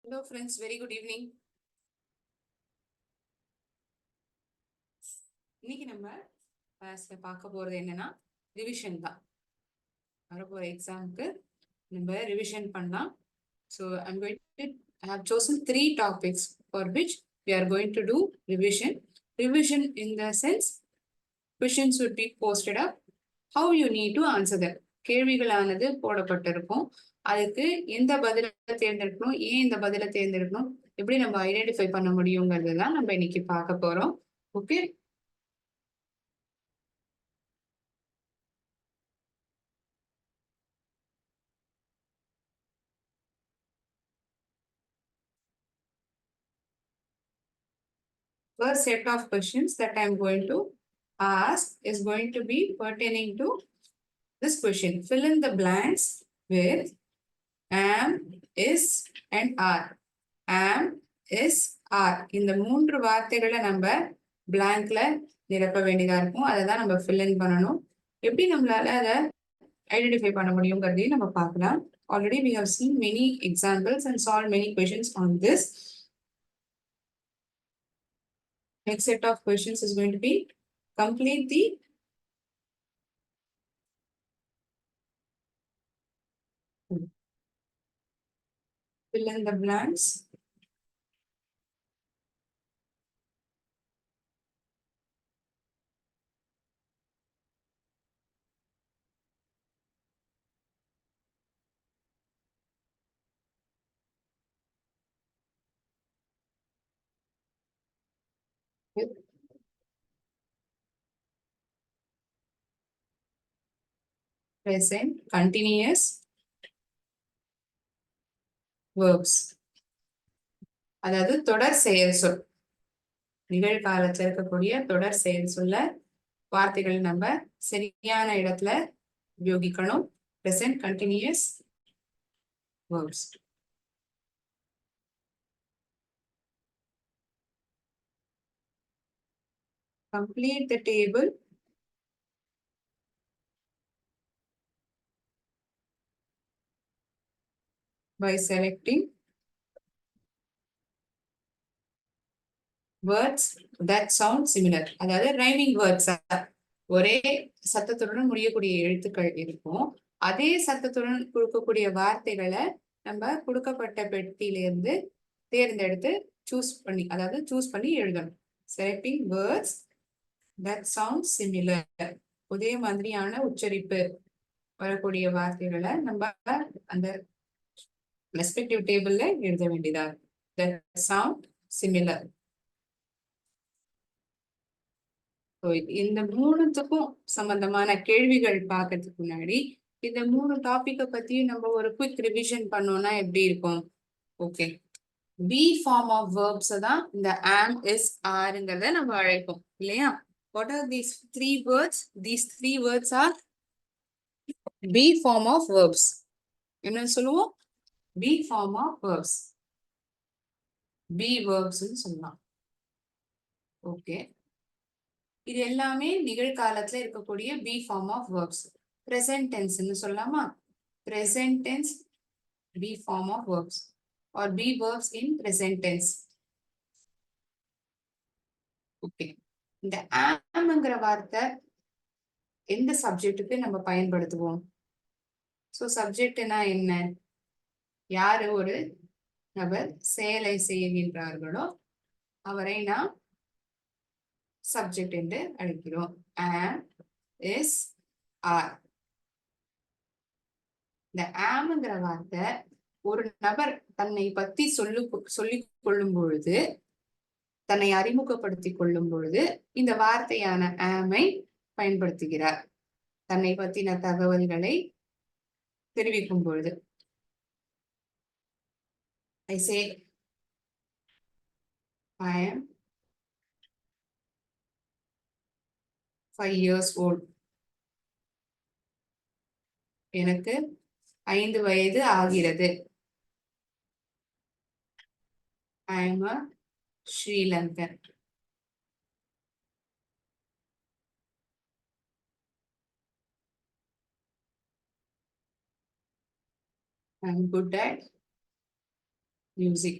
Hello friends, very good evening. இன்னைக்கு நம்ம கிளாஸ்ல பார்க்க போறது என்னன்னா ரிவிஷன் தான். வரப்போற எக்ஸாமுக்கு நம்ம ரிவிஷன் பண்ணலாம். So I have chosen 3 topics for which we are going to do revision. Revision in the sense questions would be posted up. How you need to answer them. கேள்விகளானது போடப்பட்டிருக்கும். அதுக்கு எந்த பதிலை தேர்ந்தெடுக்கணும், ஏன் இந்த பதிலை தேர்ந்தெடுக்கணும், எப்படி நம்ம ஐடென்டிஃபை பண்ண முடியுங்கிறது தான் நம்ம இன்னைக்கு பார்க்க போறோம். Okay, first set of questions that I am going to ask is going to be pertaining to this question. Fill in the blanks with am, is and are. Am, is, are. இந்த 3 வார்த்தைகளை நம்ம பிளாங்க்ல நிரப்ப வேண்டியதா இருக்கும். அதை தான் நம்ம fill in பண்ணணும். எப்படி நம்மளால அதை ஐடென்டிஃபை பண்ண முடியுங்கிறதையும் நம்ம பார்க்கலாம். Already we have seen many examples and solved many questions on this. Next set of questions is going to be complete the fill in the blanks with present continuous verbs. அதாவது தொடர் செயல் சொல், நிகழ்காலத்தில் இருக்கக்கூடிய தொடர் செயல் சொல்ல வார்த்தைகள் நம்ம சரியான இடத்துல உபயோகிக்கணும். present continuous verbs. Complete the table by selecting words that sound similar. அதாவது ரைமிங் வேர்ட்ஸ், ஒரே சத்தத்துடன் முடியக்கூடிய எழுத்துக்கள் இருக்கும். அதே சத்தத்துடன் கொடுக்கக்கூடிய வார்த்தைகளை நம்ம கொடுக்கப்பட்ட பெட்டியிலிருந்து தேர்ந்தெடுத்து சூஸ் பண்ணி எழுதணும். Selecting words that sound similar. ஒரே மாதிரியான உச்சரிப்பு வரக்கூடிய வார்த்தைகளை நம்ம அந்த ரெஸ்பெக்டிவ் டேபிள்ல எழுத வேண்டியதா that sound similar. இந்த 3த்துக்கும் சம்பந்தமான கேள்விகள் பார்க்கறதுக்கு முன்னாடி இந்த 3 டாபிக்கை பத்தியும் நம்ம ஒரு குவிக் ரிவிஷன் பண்ணோம்னா எப்படி இருக்கும்? Okay, be form of verbs தான் இந்த am, is, areங்கிறத நம்ம அழைப்போம் இல்லையா? What are these 3 words? These 3 words are B form of verbs. என்ன சொல்லுவோம்? B form of verbs. B verbs சொல்லலாம். ஓகே, இது எல்லாமே நிகழ்காலத்துல இருக்கக்கூடிய B form of verbs. Present tense ன்னு சொல்லலாமா? Present tense B form of verbs or B verbs in present tense. Okay, இந்த amங்கிற வார்த்தை எந்த சப்ஜெக்ட்டுக்கு நம்ம பயன்படுத்துவோம்? ஸோ சப்ஜெக்ட்னா என்ன? யாரு ஒரு நபர் செயலை செய்கின்றார்களோ அவரை நாம் சப்ஜெக்ட் என்று அழைக்கிறோம். am, is, are. இந்த amங்கிற வார்த்தை ஒரு நபர் தன்னை பத்தி சொல்லிக் கொள்ளும் பொழுது, தன்னை அறிமுகப்படுத்திக் கொள்ளும் பொழுது இந்த வார்த்தையான ஆமை பயன்படுத்துகிறார். தன்னை பத்தின தகவல்களை தெரிவிக்கும் பொழுது I say I am 5 years old. எனக்கு 5 வயது ஆகிறது. I am a Sri Lankan. I am good at music.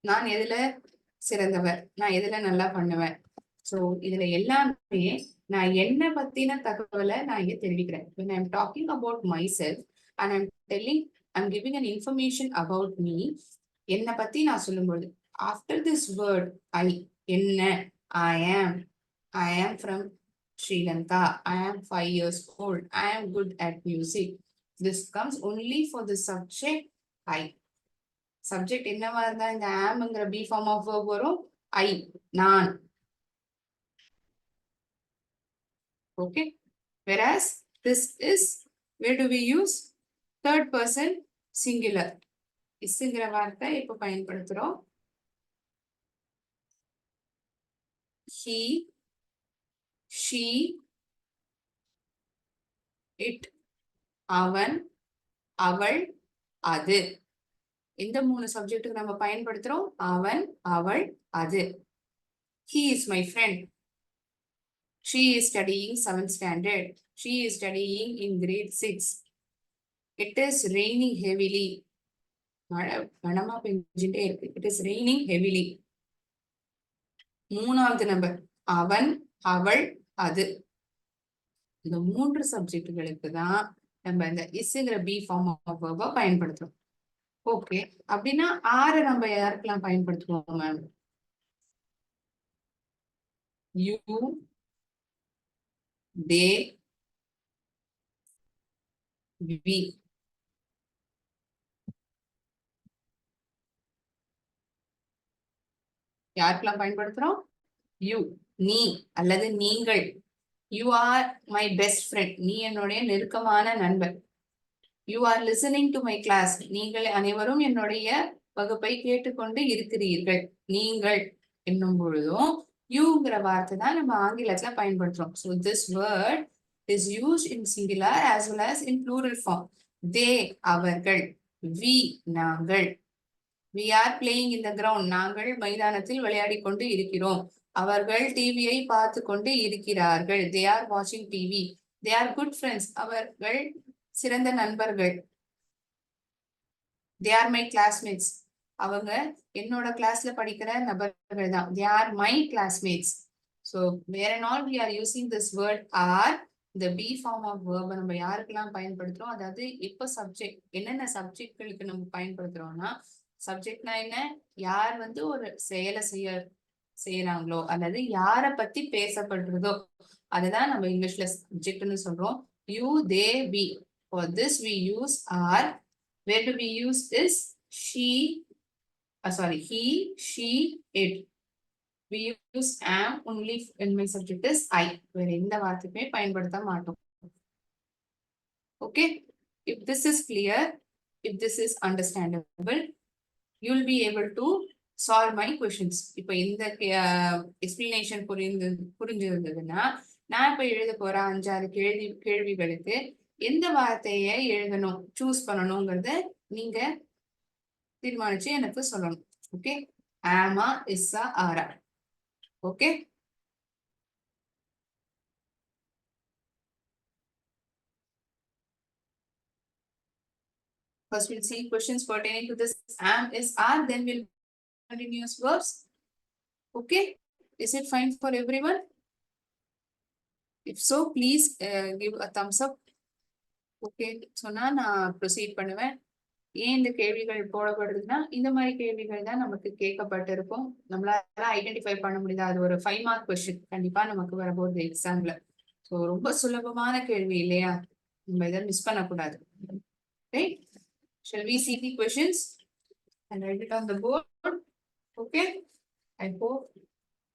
நான் எதுல சிறந்தவர், நான் எதுல நல்லா பண்ணுவேன். சோ இதுல எல்லாமே நான் என்ன பத்தின தகவலை நான் இங்க தெரிவிக்கிறேன். when I'm talking about myself and I'm giving an information about me, என்ன பத்தி நான் சொல்லும்போது after this word I, என்ன, I am from Sri Lanka, I am 5 years old, I am good at music, this comes only for the subject I. Subject என்னவா இருந்தா இந்த ஆம்ங்கிற B form of verb வரும், ஐ, நான். Okay, whereas this is, where do we use third person singular, isங்கிற வார்த்தை இப்ப பயன்படுத்துறோம். he, she, it, அவன், அவள், அது. இந்த 3 சப்ஜெக்ட்டுக்கு நம்ம பயன்படுத்துறோம் அவன், அவள், அது. he is my friend, she is studying 7th standard, she is studying in grade 6. it is raining heavily, மழை கனமா பெஞ்சிட்டே இருக்கு, it is raining heavily. 3வது நம்பர் அவன், அவள், அது. இந்த 3 சப்ஜெக்டுகளுக்கு தான் நம்ம இந்த isங்கிற பி ஃபார்ம் ஆஃப் verb பயன்படுத்துறோம். ஓகே, அப்படின்னா ஆறு நம்ம யாருக்கெல்லாம் பயன்படுத்துவோம் மேம்? You, they, we. யாருக்கெல்லாம் பயன்படுத்துறோம்? யூ, நீ அல்லது நீங்கள். You are my best friend, நீ என்னுடைய நெருக்கமான நண்பர். You are listening to my class, நீங்கள் அனைவரும் என்னுடைய வகுப்பை கேட்டுக்கொண்டு இருக்கிறீர்கள். நீங்கள் என்னும் பொழுதும் யூங்கிற வார்த்தை தான் நம்ம ஆங்கிலத்துல பயன்படுத்துறோம். So this word is used in singular as well as in plural form. தே அவர்கள், வி நாங்கள். we are playing in the ground, நாங்கள் மைதானத்தில் விளையாடி கொண்டு இருக்கிறோம். அவர்கள் டிவியை பார்த்து கொண்டு இருக்கிறார்கள். they are watching TV. they are good friends, அவர்கள் சிறந்த நண்பர்கள். they are my classmates, அவங்க என்னோட கிளாஸ்ல படிக்கிற நபர்கள் தான். they are my classmates. so where and all we are using this word are, the be form of verb நம்ம யாருக்கெல்லாம் பயன்படுத்துறோம், அதாவது இப்ப சப்ஜெக்ட் என்னென்ன சப்ஜெக்ட்களுக்கு நம்ம பயன்படுத்துறோம்னா, சப்ஜெக்ட்னா என்ன, யார் வந்து ஒரு செயலை செய்யறாங்களோ அல்லது யார பத்தி பேசப்படுறதோ அதுதான் நம்ம இங்கிலீஷ்ல சப்ஜெக்ட்னு சொல்றோம். You, they, we. for this we use are. where do we use is she, he, she, it. we use am only when my subject is I. வேற எந்த வார்த்தையுமே பயன்படுத்த மாட்டோம். okay, if this is clear, if this is understandable, you will be able to solve my questions. இப்போ இந்த explanation புரிஞ்சிருந்ததுன்னா நான் இப்ப எழுத போற 5-6 கேள்விகளுக்கு எந்த வார்த்தையை எழுதணும், சூஸ் பண்ணணுங்கிறத நீங்க தீர்மானிச்சு எனக்கு சொல்லணும். ஓகே, ஆமா, இஸ்ஸா, ஆரா. Okay, first we'll see questions pertaining to this am, is, are, then we'll continuous verbs. okay, is it fine for everyone? if so, please give a thumbs up. Okay, சொன்னா நான் proceed பண்ணுவேன். ஏன் இந்த கேள்விகள் போடப்படுதுன்னா, இந்த மாதிரி கேள்விகள் தான் நமக்கு கேட்கப்பட்டிருக்கும். நம்மளால ஐடென்டிஃபை பண்ண முடியுது. அது ஒரு 5 மார்க் கொஸ்டின் கண்டிப்பா நமக்கு வரப்போகுது எக்ஸாம்ல. ஸோ ரொம்ப சுலபமான கேள்வி இல்லையா, நம்ம இதை மிஸ் பண்ணக்கூடாது. Right, shall we see the questions and write it on the board? okay, I hope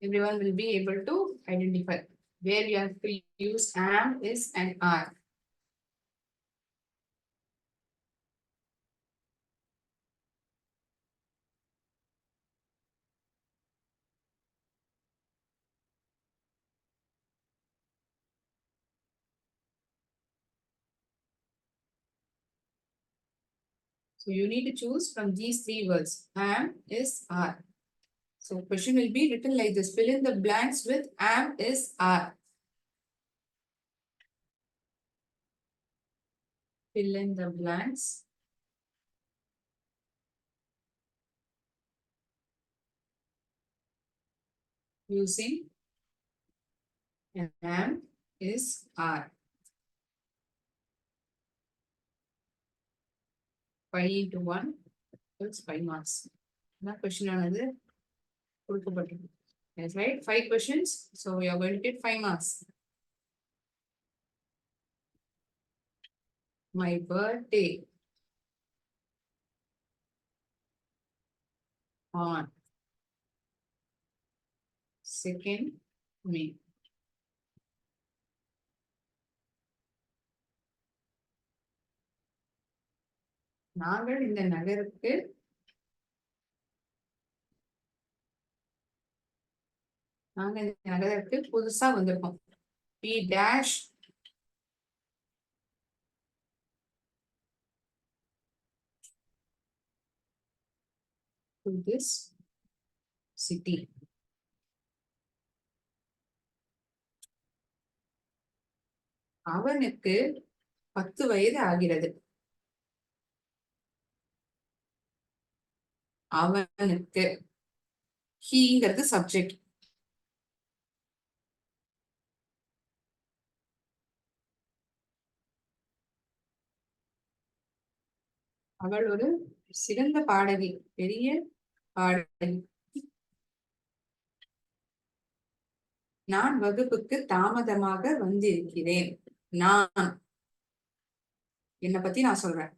everyone will be able to identify where we have to use am, is and are. So you need to choose from these 3 words, am, is, are. So question will be written like this. Fill in the blanks with am, is, are. Fill in the blanks using am is are. 5 into 1 is 5 marks. What question ஆனது கொடுக்கப்பட்டிருக்கு. That's right, 5 questions. So we are going to get 5 marks. My birthday on 2nd May. நாங்கள் இந்த நகருக்கு புதுசா வந்திருக்கோம். We dash to this city. அவனுக்கு 10 வயது ஆகிறது. அவனுக்கு ஹீங்கிறது சப்ஜெக்ட். அவள் ஒரு சிறந்த பாடகி, பெரிய பாடகி. நான் வகுப்புக்கு தாமதமாக வந்திருக்கிறேன். நான் என்னை பத்தி நான் சொல்றேன்.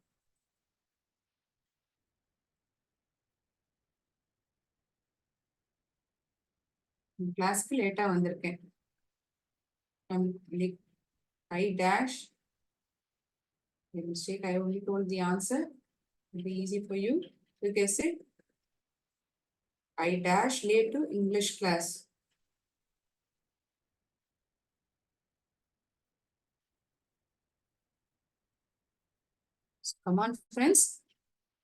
கிளாஸ்க்கு லேட்டா வந்திருக்கேன். I dash. The mistake, I only told the answer. It'll be easy for you to guess it. I dash late to English class. So come on, friends.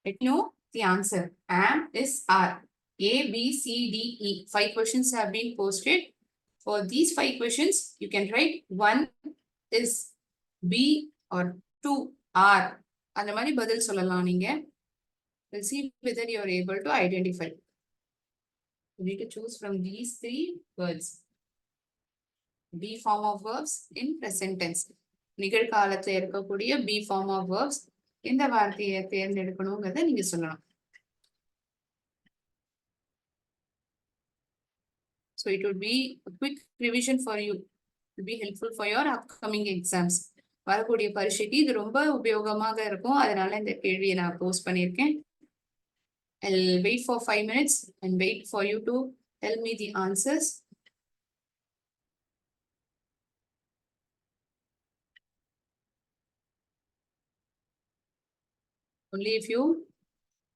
Let me know the answer. Am is are. A, B, C, D, E. 5 questions have been posted. For these 5 questions, you can write 1 is B or 2 are. அந்த மாதிரி பதில் சொல்லலாம் நீங்க. We'll see whether you are able to identify. You need to choose from these 3 words. B form of verbs in present tense. நிகழ்காலத்துல இருக்கக்கூடிய B form of verbs. இந்த வார்த்தையை தேர்ந்தெடுக்கணுங்கிறத நீங்க சொல்லணும். So it would be a quick revision for you. It will be helpful for your upcoming exams. வரக்கூடிய பரீட்சைக்கு இது ரொம்ப உபயோகமாக இருக்கும். அதனால இந்த கேள்வியை நான் போஸ்ட் பண்ணியிருக்கேன். I'll wait for 5 minutes and wait for you to tell me the answers. Only if you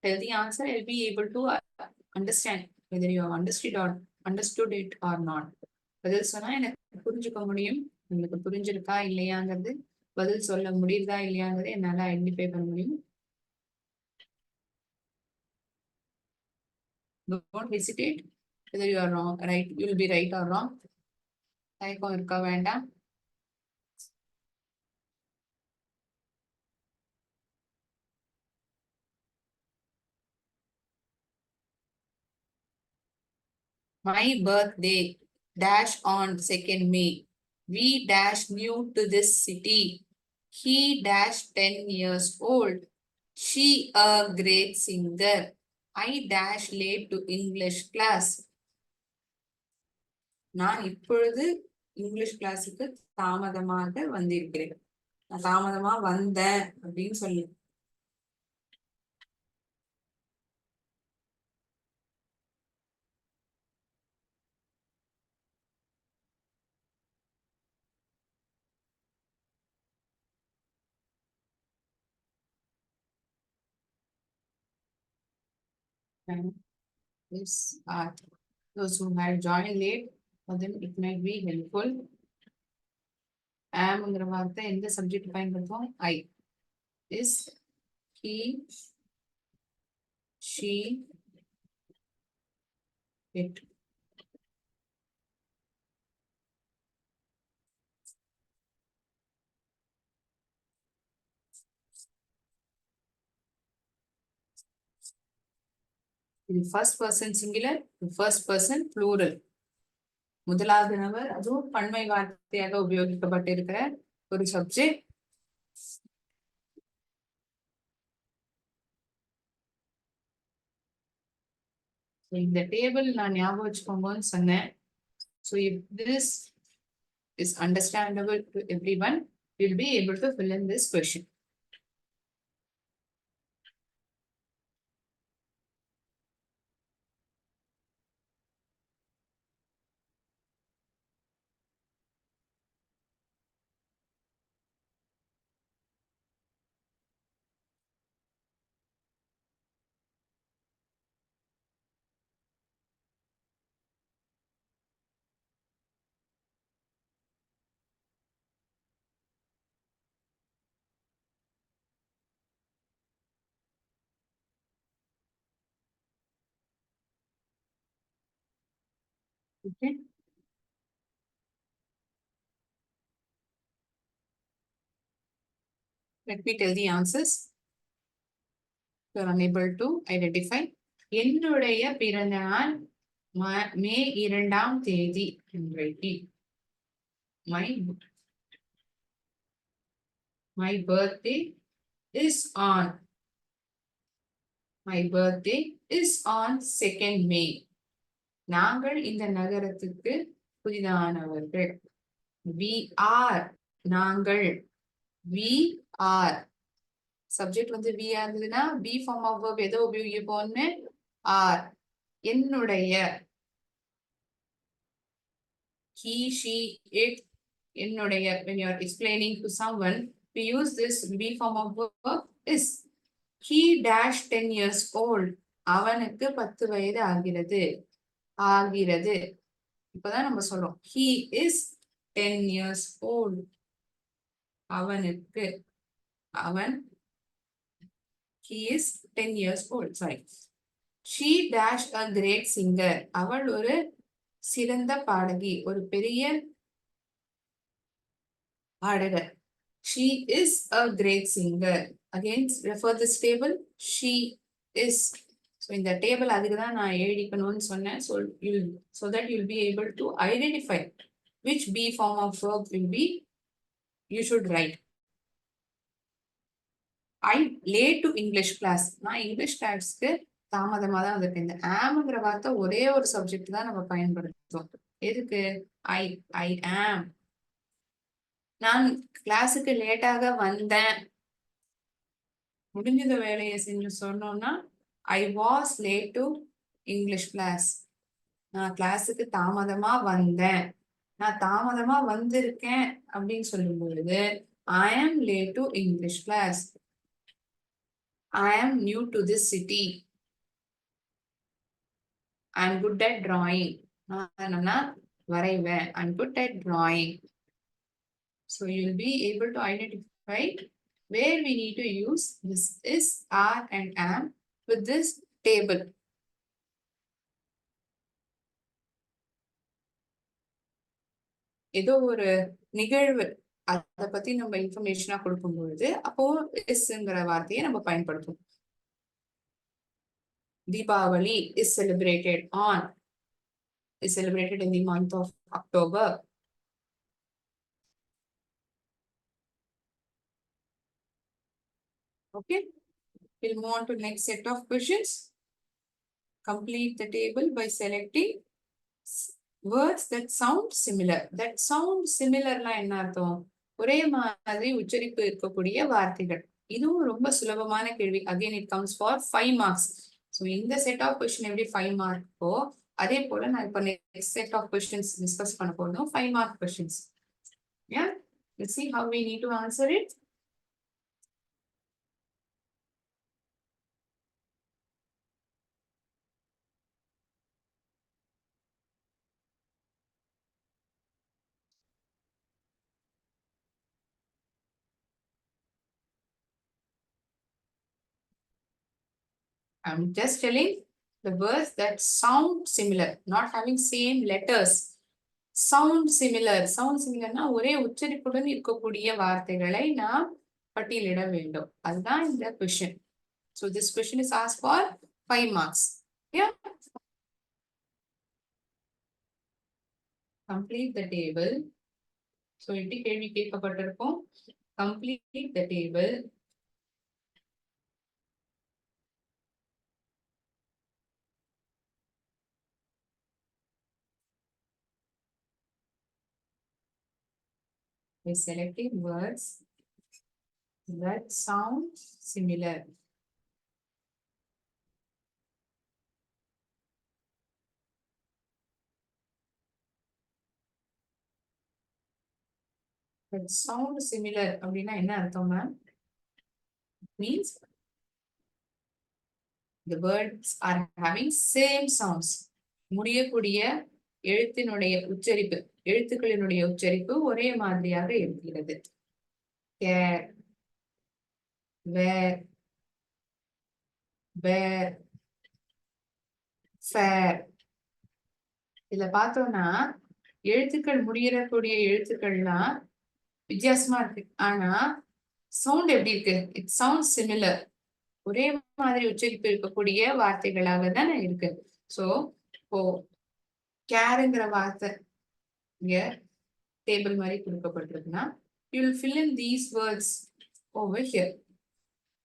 tell the answer, I'll be able to understand whether you have understood it or not. பதில் சொன்னா எனக்கு புரிஞ்சுக்க முடியும். உங்களுக்கு புரிஞ்சிருக்கா இல்லையாங்கிறது, பதில் சொல்ல முடியுதா இல்லையாங்கிறது என்னால ஐடென்டிஃபை பண்ண முடியும். Don't hesitate whether you are wrong, right? You will be right or wrong. தயக்கம் இருக்க வேண்டாம். My birthday dash on 2nd May. We dash new to this city. He dash 10 years old. She a great singer. I dash late to English class. நான் இப்பொழுது English கிளாஸுக்கு தாமதமாக வந்திருக்கிறேன். நான் தாமதமா வந்தேன் அப்படின்னு சொல்லு. Yes, those who had joined late, for them it might be helpful. Amங்கிற வார்த்தை எந்த சப்ஜெக்ட் பயன்படுத்துவோம்? I. Is, he, she, it. The first person singular, the first person plural. முதலாவது நபர், அதுவும் பன்மை வார்த்தையாக உபயோகிக்கப்பட்டிருக்கிற ஒரு சப்ஜெக்ட். இந்த டேபிள் நான் ஞாபகம் வச்சுக்கோங்கன்னு சொன்னேன். So if this is understandable to everyone, we'll be able to fill in this question. Okay. Let me tell the answers. You are unable to identify. என்னுடைய பிறந்த நாள் மே 2ஆம் தேதி. My birthday is on. My birthday is on 2nd May. நாங்கள் இந்த நகரத்துக்கு புதிதானவர்கள். We are. நாங்கள். We are. Subject வந்து we இருந்ததுன்னா be form of verb எதை உபயோகிப்போம்னு are. என்னுடைய. He, she, it. என்னுடைய. When you are explaining to someone, we use this be form of verb is. He dash 10 years old. அவனுக்கு 10 வயது ஆகிறது. ஆகிறது. இப்பதான் நம்ம சொல்றோம். He is 10 years old. அவனுக்கு. அவன். He is 10 years old. Sorry. She dash a great singer. அவள் ஒரு சிறந்த பாடகி. ஒரு பெரிய பாடகர். She is a great singer. Again, refer this table. She is. So in the table அதுக்கு தான் நான் எழுதிக்கணும்னு சொன்னேன். So that you'll be able to identify which be form of verb will be. You should write. I late to English class. நான் English கிளாஸ்க்கு தாமதமா தான் வந்திருக்கேன். இந்த ஆம்ங்கிற வார்த்தை ஒரே ஒரு சப்ஜெக்ட் தான் நம்ம பயன்படுத்துவோம். எதுக்கு? I am. நான் கிளாஸுக்கு லேட்டாக வந்தேன். முடிஞ்ச வேலையை செஞ்சு சொன்னோம்னா I was late to English class. நான் கிளாஸுக்கு தாமதமா வந்தேன். நான் தாமதமா வந்திருக்கேன் அப்படின்னு சொல்லும் பொழுது I am late to English class. I am new to this city. I am good at drawing. நான் வரைவேன். I am good at drawing. So you'll be able to identify where we need to use this is, are and am with this table. ஏதோ ஒரு நிகழ்வு அதை பத்தி நம்ம இன்ஃபர்மேஷனா கொடுக்கும் பொழுது அப்போ இஸ்ங்கிற வார்த்தையை நம்ம பயன்படுத்தும். Deepavali is celebrated in the month of October. Okay, we'll move on to next set of questions. Complete the table by selecting words that sound similar. That sound similar னா என்ன அர்த்தம்? ஒரே மாதிரி உச்சரிப்பு இருக்கக்கூடிய வார்த்தைகள். இதுவும் ரொம்ப சுலபமான கேள்வி. Again it comes for 5 marks. So இந்த set of question எப்படி 5 மார்க்கோ அதே போல நான் இப்ப next set of questions discuss பண்ண போறோம். 5 mark questions. Yeah, let's see how we need to answer it. I'm just telling the words that sound similar, not having same letters. Sound similar. Sound similar னா ஒரே உச்சரிப்புடன் இருக்கக்கூடிய வார்த்தைகளை நாம் பட்டியலிட வேண்டும். அதுதான் இந்த question. So this question is asked for 5 marks. Yeah. complete the table. So எப்படி கேள்வி கேட்கப்பட்டிருக்கும்? Complete the table. By selecting words that sound similar. That sound similar அப்படின்னா என்ன அர்த்தம் ma'am? Means the words are having same sounds. முடியக்கூடிய எழுத்தினுடைய உச்சரிப்பு, எழுத்துக்களினுடைய உச்சரிப்பு ஒரே மாதிரியாக இருக்கிறது. care, where, where, fair. இதுல பார்த்தோம்னா எழுத்துக்கள் முடியக்கூடிய எழுத்துக்கள்லாம் வித்தியாசமா இருக்கு. ஆனா சவுண்ட் எப்படி இருக்கு? It sound similar. ஒரே மாதிரி உச்சரிப்பு இருக்கக்கூடிய வார்த்தைகளாக தானே இருக்கு. சோ இப்போ கேருங்கிற வார்த்தை இங்க டேபிள் மாதிரி கொடுக்கப்பட்டிருக்குன்னா you will fill in these words over here.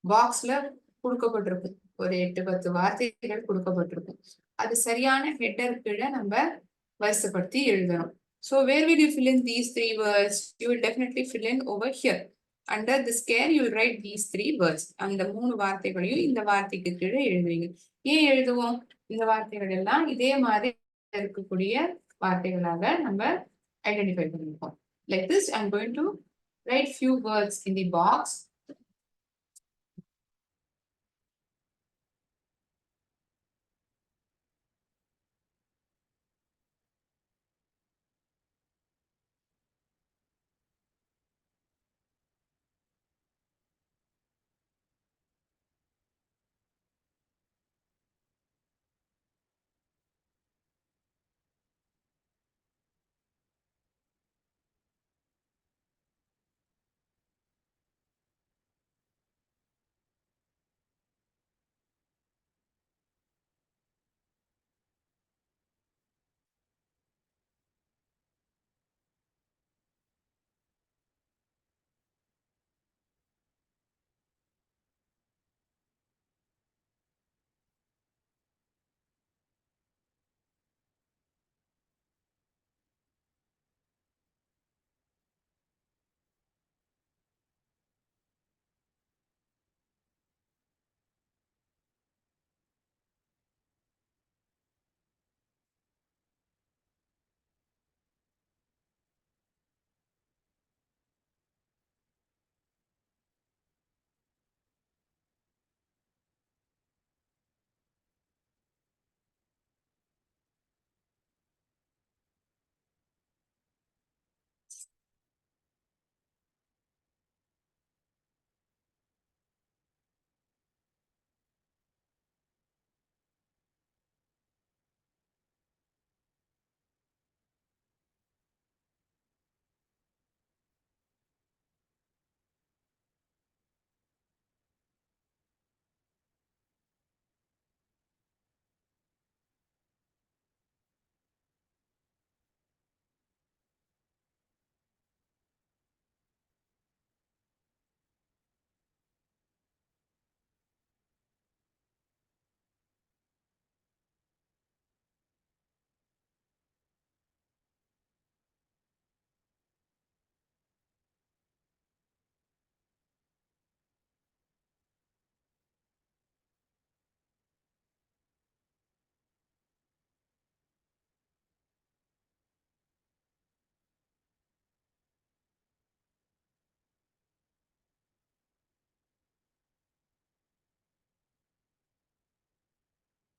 பாக்ஸ்ல கொடுக்கப்பட்டிருக்கு ஒரு 8-10 வார்த்தைகள் கொடுக்கப்பட்டிருக்கும். அது சரியான ஹெட்டர் கீழே நம்ம வரிசைப்படுத்தி எழுதணும். So where will you fill in these 3 words? You will definitely fill in over here. Under this care you will write these 3 words. அந்த 3 வார்த்தைகளையும் இந்த வார்த்தைக்கு கீழே எழுதுவீங்க. ஏன் எழுதுவோம்? இந்த வார்த்தைகள் எல்லாம் இதே மாதிரி இருக்கக்கூடிய வார்த்தைகளாக நம்ம ஐடென்டிஃபை பண்ணிருக்கோம். Like this, I'm going to write few words in the box.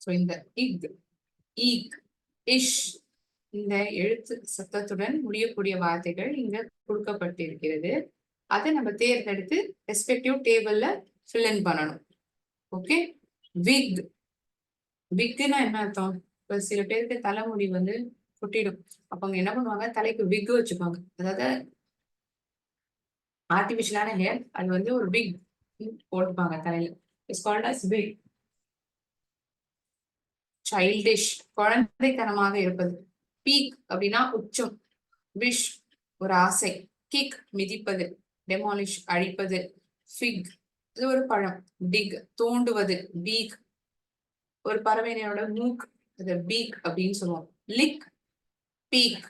So இந்த இக், ஈக், இஷ் இந்த எழுத்து சத்தத்துடன் முடியக்கூடிய வார்த்தைகள் இங்க கொடுக்கப்பட்டிருக்கிறது. அதை நம்ம தேர்ந்தெடுத்து ரெஸ்பெக்டிவ் டேபிள்ல ஃபில் இன் பண்ணணும். ஓகே. விக், விக்னா என்ன அர்த்தம்? இப்போ சில பேருக்கு தலைமுடி வந்து கொட்டிடும். அப்ப அவங்க என்ன பண்ணுவாங்க? தலைக்கு விக் வச்சுப்பாங்க. அதாவது ஆர்டிபிஷியலான ஹேர், அது வந்து ஒரு விக் போட்டுப்பாங்க தலையில. It's called as wig. Childish, குழந்தைத்தனமாக இருப்பது. பீக் அப்படின்னா உச்சம். விஷ் ஒரு ஆசை. கிக் மிதிப்பது. டெமாலிஷ் அழிப்பது. ஃபிக் இது ஒரு பழம். டிக் தோண்டுவது. பீக் ஒரு பறவையினோட மூக், அது பீக் அப்படின்னு சொல்லுவோம். லிக் peak.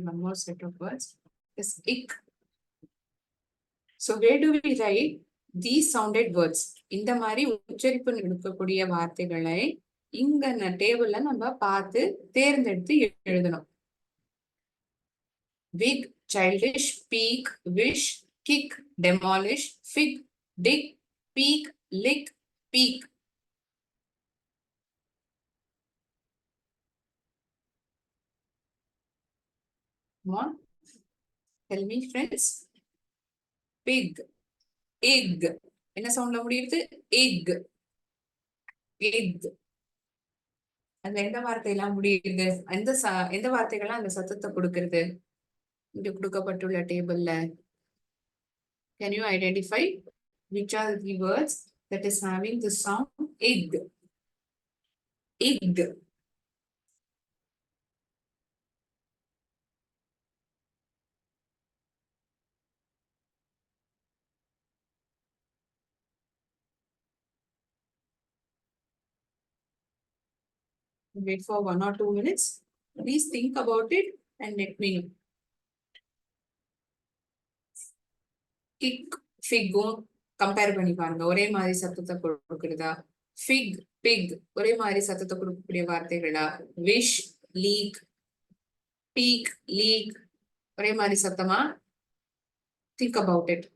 One more set of words is ick. So where do we write these sounded words? இந்த மாதிரி உச்சரிப்பு எடுக்கக்கூடிய வார்த்தைகளை இங்க டேபிள்ல நம்ம பார்த்து தேர்ந்தெடுத்து எழுதணும். Wig, childish, peak, wish, kick, demolish, fig, dig, peak, lick, peak. Come on, tell me friends. Pig, egg. என்ன சவுண்ட்ல முடியுது? Egg, egg. அதுல எந்த வார்த்தையெல்லாம் முடியுது? எந்த வார்த்தைகள்லாம் அந்த சத்தத்தை கொடுக்கிறது? இங்க கொடுக்கப்பட்டுள்ள டேபிள்ல can you identify which are the words that is having the sound egg? Egg. Wait for 1 or 2 minutes. Please think about it and let me know. Kick ஃபிக்கும் கம்பேர் பண்ணி பாருங்க. ஒரே மாதிரி சத்தத்தை கொடுக்குறதா? ஃபிக் பிக் ஒரே மாதிரி சத்தத்தை கொடுக்கக்கூடிய வார்த்தைகளா? விஷ் லீக் பீக் லீக் ஒரே மாதிரி சத்தமா? Think about it.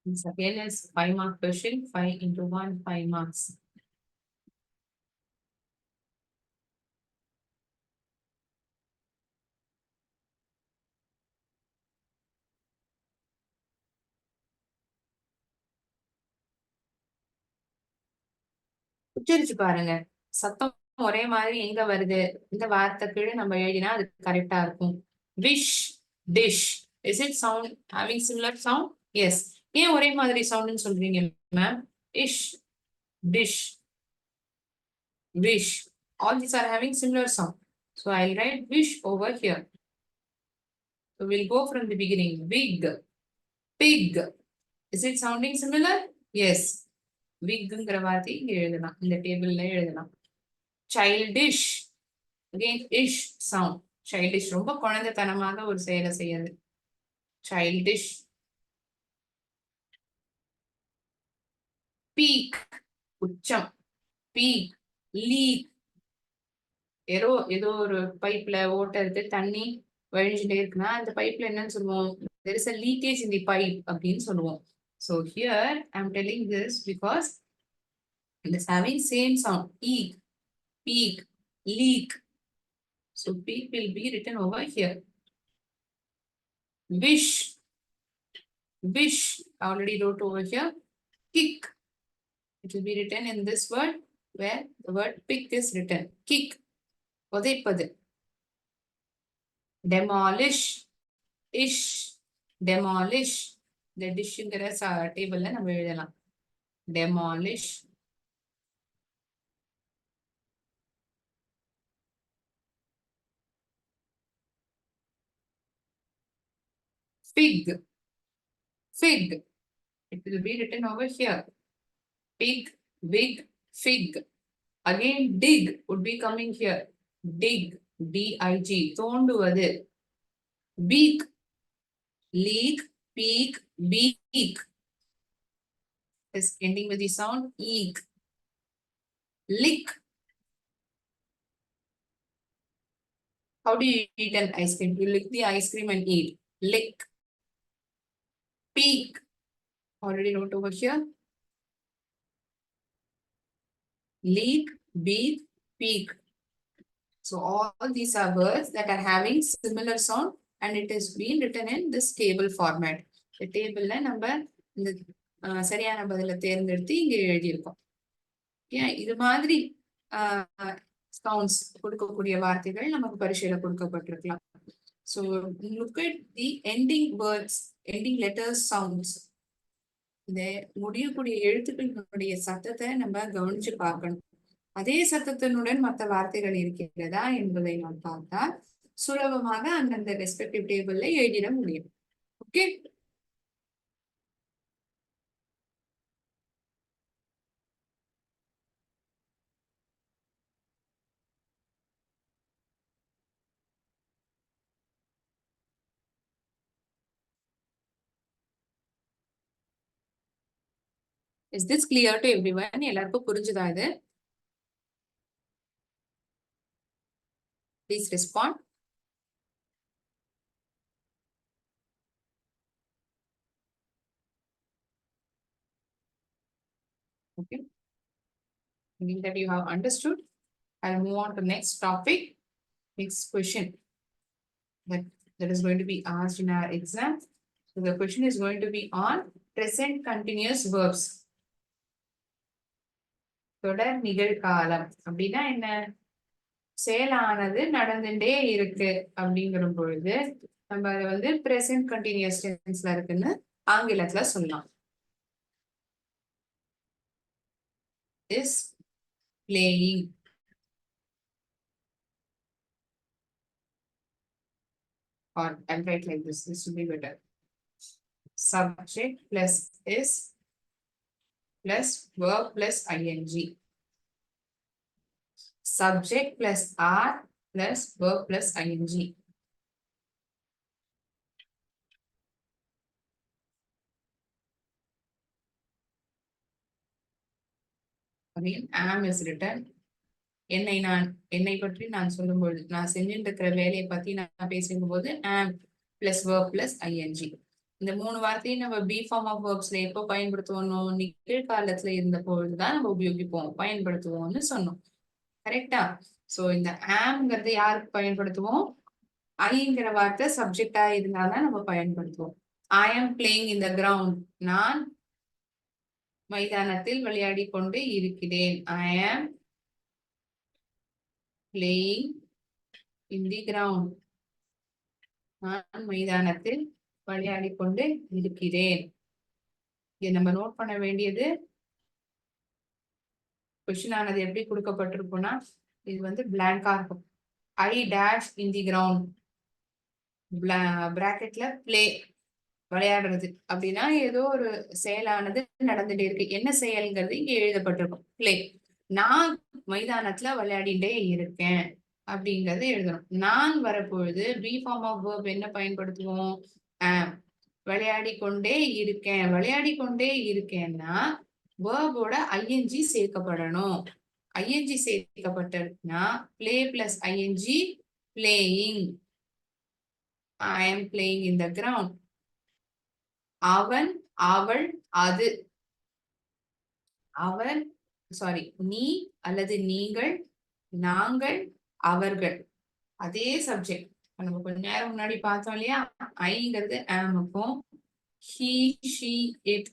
This again is 5-mark question. 5 into 1, 5 marks. உச்சரிச்சு பாருங்க. சத்தம் ஒரே மாதிரி எங்க வருது? இந்த வார்த்தை கீழே நம்ம எழுதினா அது கரெக்டா இருக்கும். Wish dish. Is it sound having similar sound? Yes. ஏன் ஒரே மாதிரி சவுண்ட்னு சொல்றீங்க ma'am? Ish dish wish. All these are having similar sound. So I'll write wish over here. So we'll go from the beginning. Wig, pig. Is it sounding similar? Yes. Wigங்கிற வார்த்தை இங்க எழுதலாம். இந்த டேபிள்ல எழுதலாம். Childish. Again, ish sound. Childish ரொம்ப குழந்தைத்தனமாக ஒரு செயலை செய்யுது. Childish. Peak. உச்சம். Peak. Leak. ஏதோ ஒரு பைப்ல ஓட்டை இருக்கு, தண்ணி வழிஞ்சுட்டே இருக்குன்னா அந்த பைப்ல என்னன்னு சொல்லுவோம்? There is a leakage in the pipe அப்படின்னு சொல்லுவோம். So here I'm telling this because it is having same sound. Eek, peak, leak. So peak will be written over here. Wish, wish. Already wrote over here. Kick. It will be written in this word where the word pick is written. Kick. உதைப்பது. Demolish. Ish. Demolish. இந்த டிஷ்ங்கிற டேபிள்ல நம்ம எழுதலாம். Demolish. Fig. Fig. It will be written over here. Pig, wig, fig. Again, dig would be coming here. Dig. D-I-G. தோண்டுவது. Beak. Leak, peak, beak. Is ending with the sound eek. Lick. How do you eat an ice cream? You lick the ice cream and eat. Lick. Peek. Already wrote over here. Leak, beak, peek. So all these are words that are having similar sound and it is being written in this table format. The table நம்ம இந்த சரியான பதில தேர்ந்தெடுத்து இங்க எழுதியிருக்கோம். ஏன் இது மாதிரி சவுண்ட்ஸ் கொடுக்கக்கூடிய வார்த்தைகள் நமக்கு பரீட்சையில கொடுக்கப்பட்டிருக்கலாம். So look at the ending words, ending letters sounds. இந்த முடியக்கூடிய எழுத்துக்களுடைய சத்தத்தை நம்ம கவனிச்சு பார்க்கணும். அதே சத்தத்தினுடன் மற்ற வார்த்தைகள் இருக்கிறதா என்பதை நாம் பார்த்தால் சுலபமாக அந்தந்த ரெஸ்பெக்டிவ் டேபிள்ல எழுதிட முடியும். Okay, is this clear to everyone? எல்லாருக்கும் புரிஞ்சுதா இது? Please respond. Okay, I think that you have understood. I'll move on to next topic, next question that is going to be asked in our exam. So the question is going to be on present continuous verbs. தொடர் நிகழ்காலம் அப்படின்னா என்ன? செயலானது நடந்துட்டே இருக்கு அப்படிங்கிற பொழுது நம்ம அதை வந்து பிரசன்ட் கண்டினியூஸ் டென்ஸ்ல இருக்குன்னு ஆங்கிலத்துல சொல்லலாம். Is playing, or I'll write like this will be better. Subject plus is plus verb plus ing. Subject plus are plus verb plus ing. Again, am is written. என்னை பற்றி நான் சொல்லும்போது, நான் செஞ்சுட்டு இருக்கிற வேலையை பத்தி நான் பேசும்போது am plus verb plus ing. இந்த 3 வார்த்தையை நம்ம பி ஃபார்ம் ஆஃப் வேர்ப்ஸ்ல எப்போ பயன்படுத்துவோம்? நிகழ்காலத்துல இருந்த பொழுதுதான் நம்ம உபயோகிப்போம், பயன்படுத்துவோம்னு சொன்னோம். கரெக்டா? சோ இந்த ஆம்ங்கிறது யாருக்கு பயன்படுத்துவோம்? ஐங்கிற வார்த்தை சப்ஜெக்டா இருந்தாதான் நம்ம பயன்படுத்துவோம். I am playing in the ground. நான் மைதானத்தில் விளையாடி கொண்டு இருக்கிறேன். I am playing in the ground. நான் மைதானத்தில் விளையாடி கொண்டு இருக்கிறேன். இங்க நம்ம நோட் பண்ண வேண்டியது, கொஸ்டின் ஆனது எப்படி கொடுக்கப்பட்டிருக்கும்னா இது வந்து பிளாங்கா இருக்கும். I dash in the ground, பிராக்கெட்ல பிளே, விளையாடுறது அப்படின்னா ஏதோ ஒரு செயலானது நடந்துட்டே இருக்கு. என்ன செயல்ங்கிறது இங்க எழுதப்பட்டிருக்கும், பிளே. நான் மைதானத்துல விளையாடிட்டே இருக்கேன் அப்படிங்கறது எழுதணும். நான் வரப்பொழுது பி ஃபார்ம் ஆஃப் வேர்ப் என்ன பயன்படுத்துவோம்? விளையாடி கொண்டே இருக்கேன். விளையாடி கொண்டே இருக்கேன்னா வேர்போட ஐஎன்ஜி சேர்க்கப்படணும். ஐஎன்ஜி சேர்க்கப்பட்டதுன்னா play plus ING, playing. I am playing in the ground. அவன், அவள், அது. அவன், சாரி, நீ அல்லது நீங்கள், நாங்கள், அவர்கள். அதே சப்ஜெக்ட் நம்ம கொஞ்ச நேரம் முன்னாடி பார்த்தோம் இல்லையா? ஐங்கிறது ஆமுக்கும், he, she, it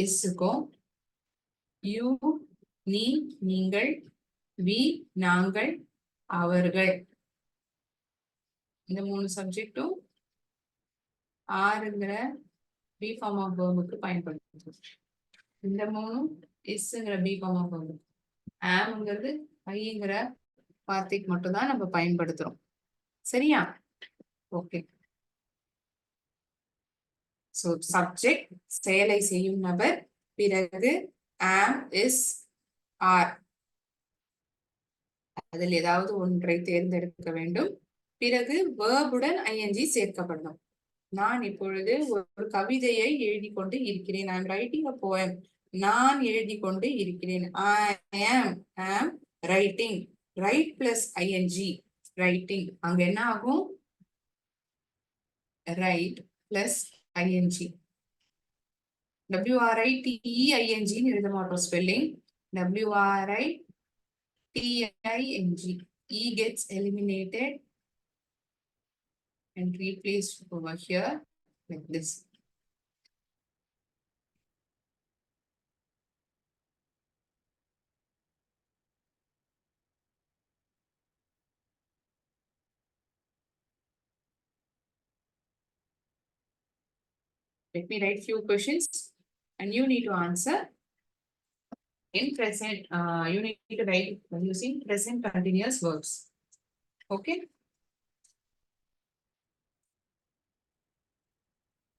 இஸ்ஸுக்கும், யூ, நீ, நீங்கள், வி, நாங்கள், அவர்கள். இந்த 3 சப்ஜெக்டும் ஆறுங்கிற பி ஃபார்ம் ஆஃப் வேர்புக்கு பயன்படுத்தும். இந்த 3ம் இஸ்ங்கிற பி ஃபார்ம் ஆஃப் வேர்பு. ஆம்ங்கிறது ஐங்கிற வார்த்தைக்கு மட்டும்தான் நம்ம பயன்படுத்துறோம். சரியா? ஓகே. சோ சப்ஜெக்ட் செயலை செய்யும் நபர், பிறகு am, is, are. அதில் ஏதாவது ஒன்றை தேர்ந்தெடுக்க வேண்டும். பிறகு வேர்புடன் ஐஎன்ஜி சேர்க்கப்படணும். நான் இப்பொழுது ஒரு கவிதையை எழுதி கொண்டு இருக்கிறேன். I am writing a poem. நான் எழுதி கொண்டு இருக்கிறேன். I am writing, write plus ing, writing. அங்க என்ன ஆகும்? write plus ing. WRITEING எழுத மாட்டோம் spelling. WRITING. E gets eliminated and replaced over here like this. Let me write few questions and you need to answer in present. You need to write using present continuous verbs. Okay.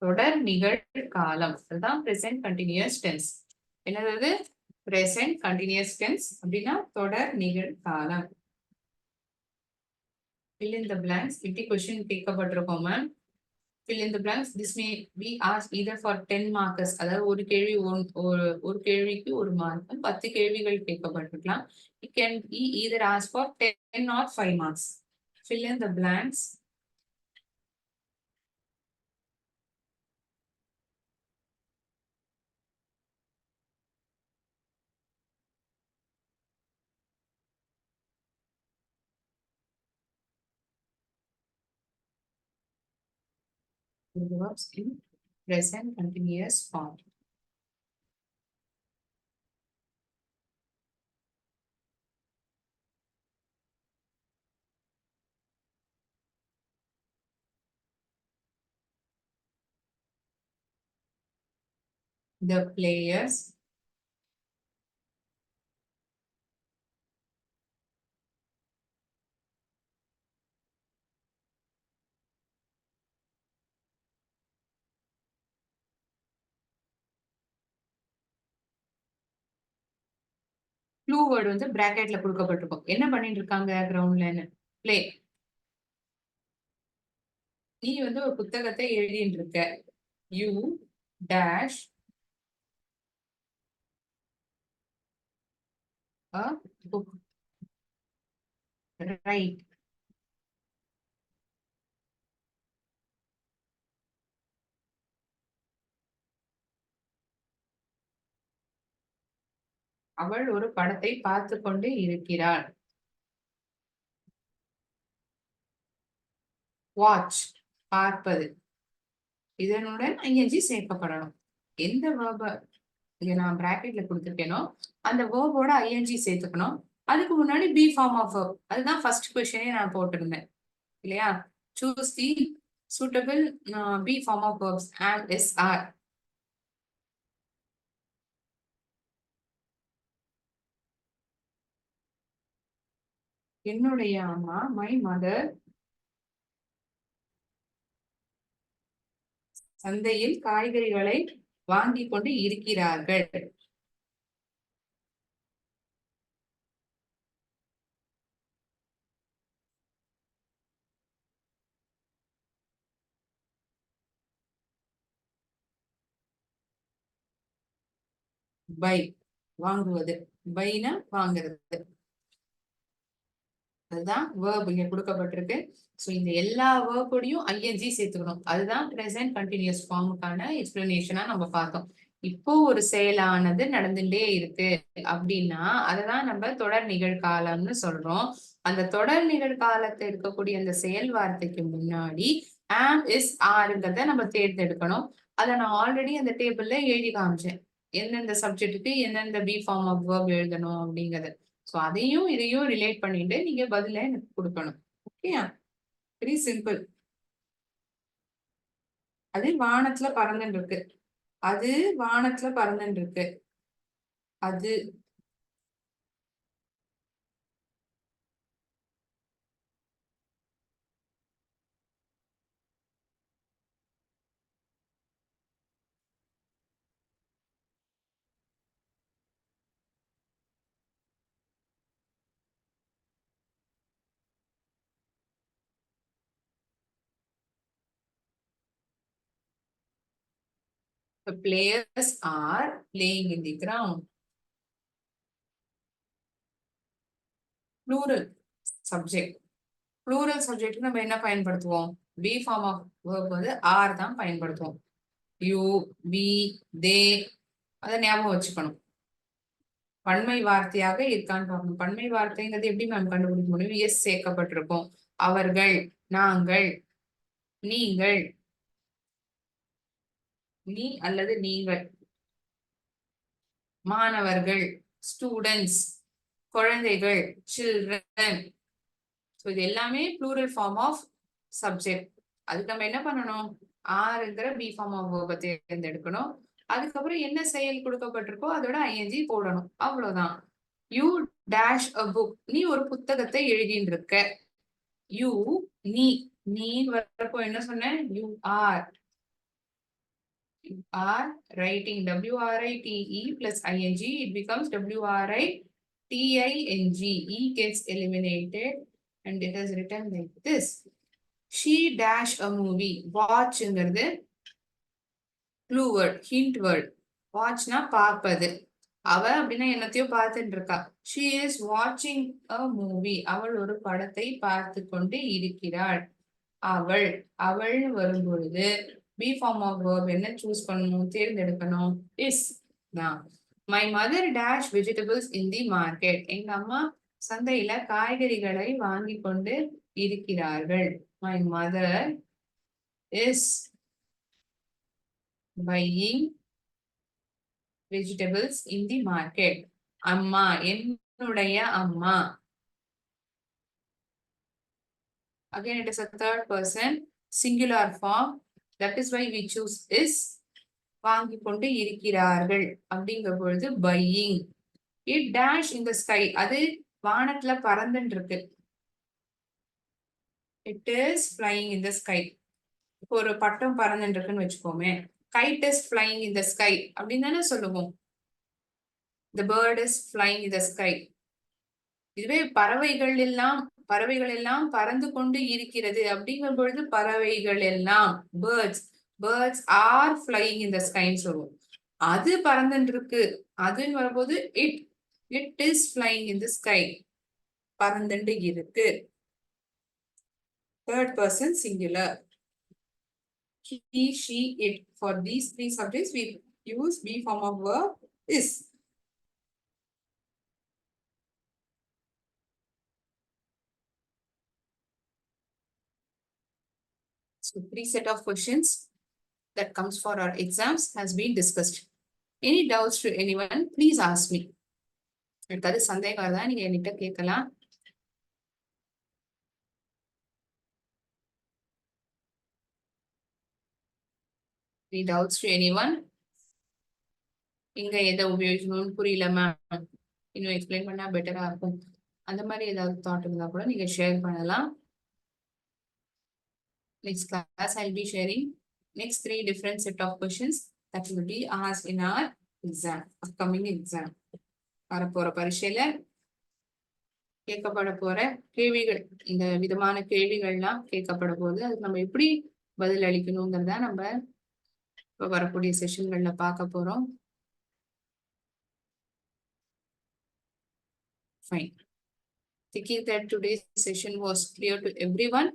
தொடர் நிகழ்காலம் அதுதான் present continuous tense. என்னது? present continuous tense அப்படின்னா தொடர் நிகழ்காலம். fill in the blanks. இப்படி question கேட்கப்பட்டிருக்கோம் ma'am. fill in the blanks. This may be asked either for 10 markers. அதாவது ஒரு கேள்வி ஒரு கேள்விக்கு ஒரு மார்க். 10 கேள்விகள் கேட்கப்பட்டிருக்கலாம். It can be either asked for 10 or 5 marks. Fill in the blanks. Verbs in present continuous form. The players clue word வந்து பிராக்கெட்ல கொடுக்கப்பட்டிருக்கும். என்ன பண்ணிட்டு இருக்காங்க கிரவுண்ட்லன்னு? பிளே. நீ வந்து ஒரு புத்தகத்தை எழுதிட்டு இருக்க. You dash a book. Right. அவள் ஒரு படத்தை பார்த்து கொண்டு இருக்கிறாள். வாட்ச் பார்ப்பது. இதனுடன் ஐஎன்ஜி சேர்க்கப்படணும். எந்த வேர்ப இங்க நான் பிராக்கெட்ல கொடுத்துருக்கேனோ அந்த வேர்போட ஐஎன்ஜி சேர்த்துக்கணும். அதுக்கு முன்னாடி பி ஃபார்ம் ஆஃப் வேர்ப். அதுதான் ஃபர்ஸ்ட் கொஸ்டினே நான் போட்டிருந்தேன் இல்லையா? Choose the suitable be form of verbs and is are. என்னுடைய அம்மா, மை மதர், சந்தையில் காய்கறிகளை வாங்கி கொண்டு இருக்கிறார்கள். பை வாங்குவது. பைனா வாங்குறது. அதுதான் வேர்ப் இங்க கொடுக்கப்பட்டிருக்கு. சோ இந்த எல்லா வேர்போடையும் ஐஎன்ஜி சேர்த்துக்கணும். அதுதான் பிரசன்ட் கண்டினியூஸ் ஃபார்முக்கான எக்ஸ்பிளனேஷனா நம்ம பார்த்தோம். இப்போ ஒரு செயலானது நடந்துட்டே இருக்கு அப்படின்னா அததான் நம்ம தொடர் நிகழ்காலம்னு சொல்றோம். அந்த தொடர் நிகழ்காலத்தை இருக்கக்கூடிய அந்த செயல் வார்த்தைக்கு முன்னாடி ஆம் இஸ் ஆருங்கிறத நம்ம தேர்ந்தெடுக்கணும். அதை நான் ஆல்ரெடி அந்த டேபிள்ல எழுதி காமிச்சேன். எந்தெந்த சப்ஜெக்ட்டுக்கு எந்தெந்த பி ஃபார்ம் ஆஃப் வேர்ப் எழுதணும் அப்படிங்கறது. சோ அதையும் இதையும் ரிலேட் பண்ணிட்டு நீங்க பதில எனக்கு கொடுக்கணும். ஓகேயா? Very simple. அது வானத்துல பறந்துட்டு இருக்கு. அது வானத்துல பறந்துட்டு இருக்கு. அது the players are playing in the ground. Plural subject. Plural subject நம்ம என்ன பயன்படுத்துவோம்? பி ஃபார்ம் ஆஃப் வேர்ப் வந்து ஆர் தான் பயன்படுத்துவோம். யூ, வி, தே, அதை ஞாபகம் வச்சுக்கணும். பன்மை வார்த்தையாக இருக்கான்னு பார்க்கணும். பன்மை வார்த்தைங்கிறது எப்படி மேம் கண்டுபிடிக்க முடியும்? எஸ் சேர்க்கப்பட்டிருக்கும். அவர்கள், நாங்கள், நீங்கள், நீ அல்லது நீங்கள், மாணவர்கள், ஸ்டூடெண்ட்ஸ், குழந்தைகள், சில்ட்ரன். இது எல்லாமே ப்ளூரல் ஃபார்ம் ஆஃப் சப்ஜெக்ட். அதுக்கு நம்ம என்ன பண்ணணும்? ஆறுங்கிற பி ஃபார்ம் ஆஃப் வேர்பை தேர்ந்தெடுக்கணும். அதுக்கப்புறம் என்ன செயல் கொடுக்கப்பட்டிருக்கோ அதோட ஐஎன்ஜி போடணும். அவ்வளவுதான். You dash a book. நீ ஒரு புத்தகத்தை எழுதின்னு இருக்க. யூ, நீ, நீ வரப்போ என்ன சொன்ன? You are. You are writing. WRITE plus ING. It becomes WRITING. E gets eliminated and it is written like this. She dash a movie. Watchங்கிறது clue word, hint word. Watchனா பார்ப்பது. அவ அப்படின்னா என்னத்தையோ பார்த்துட்டு இருக்கா. She is watching a movie. அவள் ஒரு படத்தை பார்த்து கொண்டு இருக்கிறாள். அவள், அவள் வரும் பொழுது பி ஃபார்ம் ஆஃப் வேர்ப் என்ன சூஸ் பண்ணணும்? தேர்ந்தெடுக்கணும். இஸ் தான். My mother dash vegetables in the market. எங்க அம்மா சந்தையில காய்கறிகளை வாங்கி கொண்டு இருக்கிறார்கள். My mother is buying vegetables in the market. அம்மா, என்னுடைய அம்மா. Again, it is a third person singular form. That is why we choose is. வாங்கி கொண்டு இருக்கிறார்கள் அப்படிங்கிற பொழுது buying. It dash in the sky. அது வானத்துல பறந்துட்டு இருக்கு. It is flying in the sky. இப்போ ஒரு பட்டம் பறந்துட்டு இருக்குன்னு வச்சுக்கோமே. Guide is flying in the sky அப்படின்னு தானே சொல்லுவோம். The bird is flying in the sky. இதுவே பறவைகள் எல்லாம் பறந்து கொண்டு இருக்கிறது அப்படிங்கிற பொழுது பறவைகள் எல்லாம் birds are flying in the sky சொல்லுவோம். அது பறந்துட்டு இருக்கு அதுன்னு வரும்போது it is flying in the sky. பறந்துட்டு இருக்கு. Third person singular. He, she, it. For these three subjects we use be form of verb is. So 3 set of questions that comes for our exams has been discussed. Any doubts to anyone, please ask me. அடுத்தது சந்தேகம் இருந்தா நீங்க என்கிட்ட கேட்கலாம். Any doubts to anyone? இங்க எதை உபயோகிக்கணும்னு புரியல ma'am, இன்னும் எக்ஸ்பிளைன் பண்ணா பெட்டரா இருக்கும், அந்த மாதிரி ஏதாவது தாட் இருந்தா கூட நீங்க ஷேர் பண்ணலாம். Next class I'll be sharing next 3 different set of questions that will be asked in our exam, upcoming exam. வரப்போற பரீட்சையில கேட்கப்பட போற கேள்விகள், இந்த விதமான கேள்விகள்லாம் கேட்கப்பட போது அதுக்கு நம்ம எப்படி பதில் அளிக்கணுங்கிறத நம்ம இப்ப வரக்கூடிய செஷன்கள்ல பார்க்க போறோம். Fine. Thinking that today's session was clear to everyone,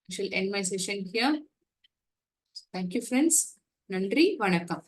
I shall end my session here. Thank you friends. நன்றி, வணக்கம்.